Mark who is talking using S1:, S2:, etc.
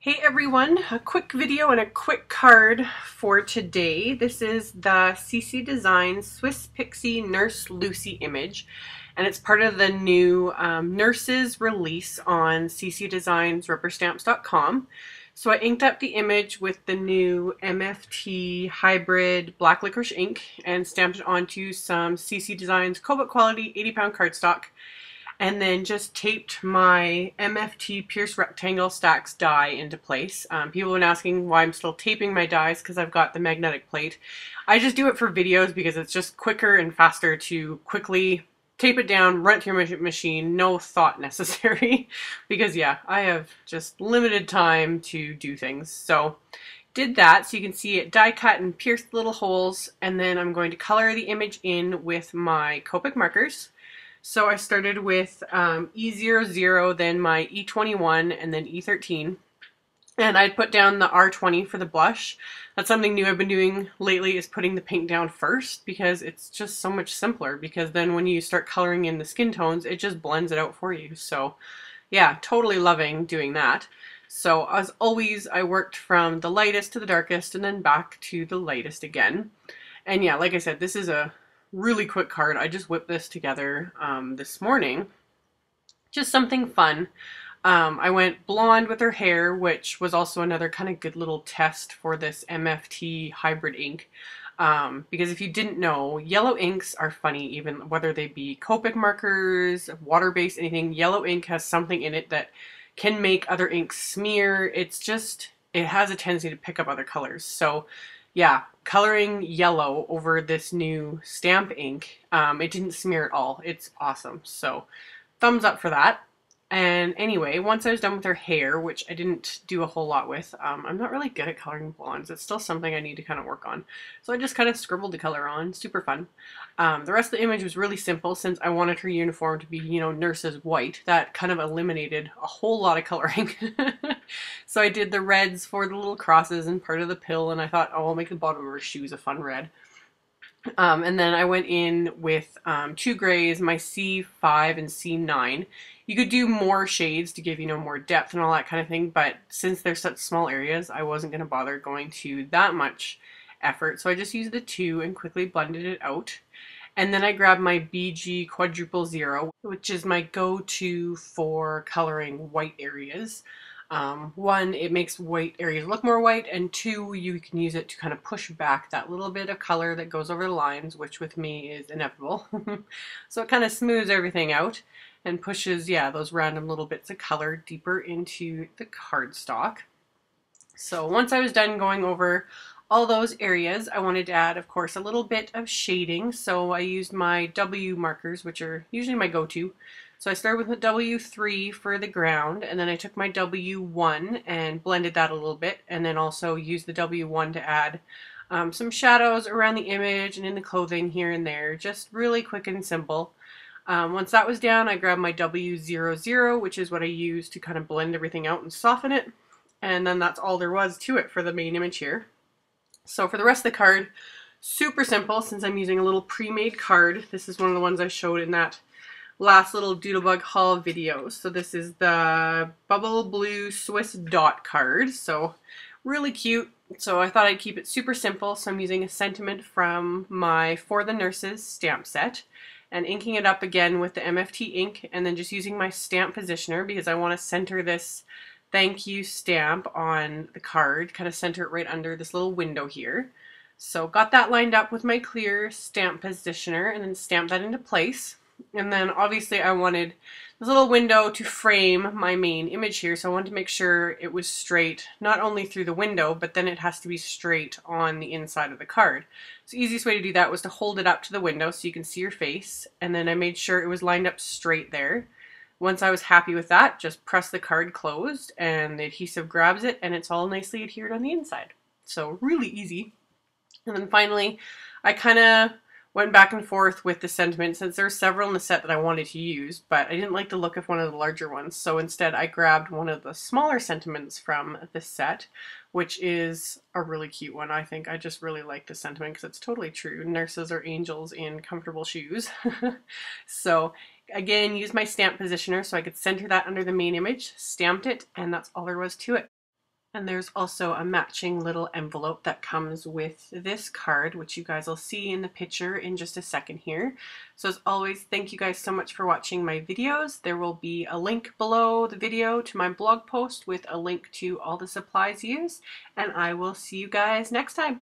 S1: Hey everyone, a quick video and a quick card for today. This is the CC Designs Swiss Pixie Nurse Lucy image, and it's part of the new Nurses release on ccdesignsrubberstamps.com. So I inked up the image with the new MFT hybrid black licorice ink and stamped it onto some CC Designs Cobalt quality 80-pound cardstock, and then just taped my MFT Pierce Rectangle Stacks die into place. People have been asking why I'm still taping my dies because I've got the magnetic plate. I just do it for videos because it's just quicker and faster to quickly tape it down, run it through my machine, no thought necessary. Because yeah, I have just limited time to do things. So did that, so you can see it die cut and pierced little holes, and then I'm going to color the image in with my Copic markers. So I started with E00, then my E21, and then E13. And I'd put down the R20 for the blush. That's something new I've been doing lately, is putting the paint down first, because it's just so much simpler, because then when you start coloring in the skin tones, it just blends it out for you. So yeah, totally loving doing that. So as always, I worked from the lightest to the darkest and then back to the lightest again. And yeah, like I said, this is a really quick card. I just whipped this together this morning. Just something fun. I went blonde with her hair, which was also another kind of good little test for this MFT hybrid ink. Because if you didn't know, yellow inks are funny, even whether they be Copic markers, water-based, anything. Yellow ink has something in it that can make other inks smear. It's just, it has a tendency to pick up other colors. So yeah, coloring yellow over this new stamp ink, it didn't smear at all. It's awesome. So thumbs up for that. And anyway, once I was done with her hair, which I didn't do a whole lot with, I'm not really good at coloring blondes. It's still something I need to kind of work on. So I just kind of scribbled the color on. Super fun. The rest of the image was really simple since I wanted her uniform to be, you know, nurse's white. That kind of eliminated a whole lot of coloring. So I did the reds for the little crosses and part of the pill, and I thought, oh, I'll make the bottom of her shoes a fun red. And then I went in with two grays, my C5 and C9. You could do more shades to give, you know, more depth and all that kind of thing, but since they're such small areas, I wasn't going to bother going to that much effort. So I just used the two and quickly blended it out. And then I grabbed my BG Quadruple Zero, which is my go-to for coloring white areas. One, it makes white areas look more white, and two, you can use it to kind of push back that little bit of color that goes over the lines, which with me is inevitable. So it kind of smooths everything out and pushes, yeah, those random little bits of color deeper into the cardstock. So once I was done going over all those areas, I wanted to add, of course, a little bit of shading. So I used my W markers, which are usually my go-to. So I started with a W3 for the ground, and then I took my W1 and blended that a little bit, and then also used the W1 to add some shadows around the image and in the clothing here and there. Just really quick and simple. Once that was down, I grabbed my W00, which is what I used to kind of blend everything out and soften it. And then that's all there was to it for the main image here. So for the rest of the card, super simple since I'm using a little pre-made card. This is one of the ones I showed in that last little Doodlebug haul video. So this is the Bubble Blue Swiss Dot card. So really cute. So I thought I'd keep it super simple. So I'm using a sentiment from my For the Nurses stamp set and inking it up again with the MFT ink, and then just using my stamp positioner because I want to center this thank you stamp on the card, kind of center it right under this little window here. So got that lined up with my clear stamp positioner and then stamped that into place. And then obviously I wanted this little window to frame my main image here, so I wanted to make sure it was straight, not only through the window, but then it has to be straight on the inside of the card. So the easiest way to do that was to hold it up to the window so you can see your face, and then I made sure it was lined up straight there. Once I was happy with that, just press the card closed and the adhesive grabs it and it's all nicely adhered on the inside. So really easy. And then finally, I kind of went back and forth with the sentiment since there were several in the set that I wanted to use, but I didn't like the look of one of the larger ones. So instead I grabbed one of the smaller sentiments from this set, which is a really cute one. I think I just really like the sentiment because it's totally true. Nurses are angels in comfortable shoes. So again, use my stamp positioner so I could center that under the main image, stamped it, and that's all there was to it. And there's also a matching little envelope that comes with this card, which you guys will see in the picture in just a second here. So as always, thank you guys so much for watching my videos. There will be a link below the video to my blog post with a link to all the supplies used, and I will see you guys next time.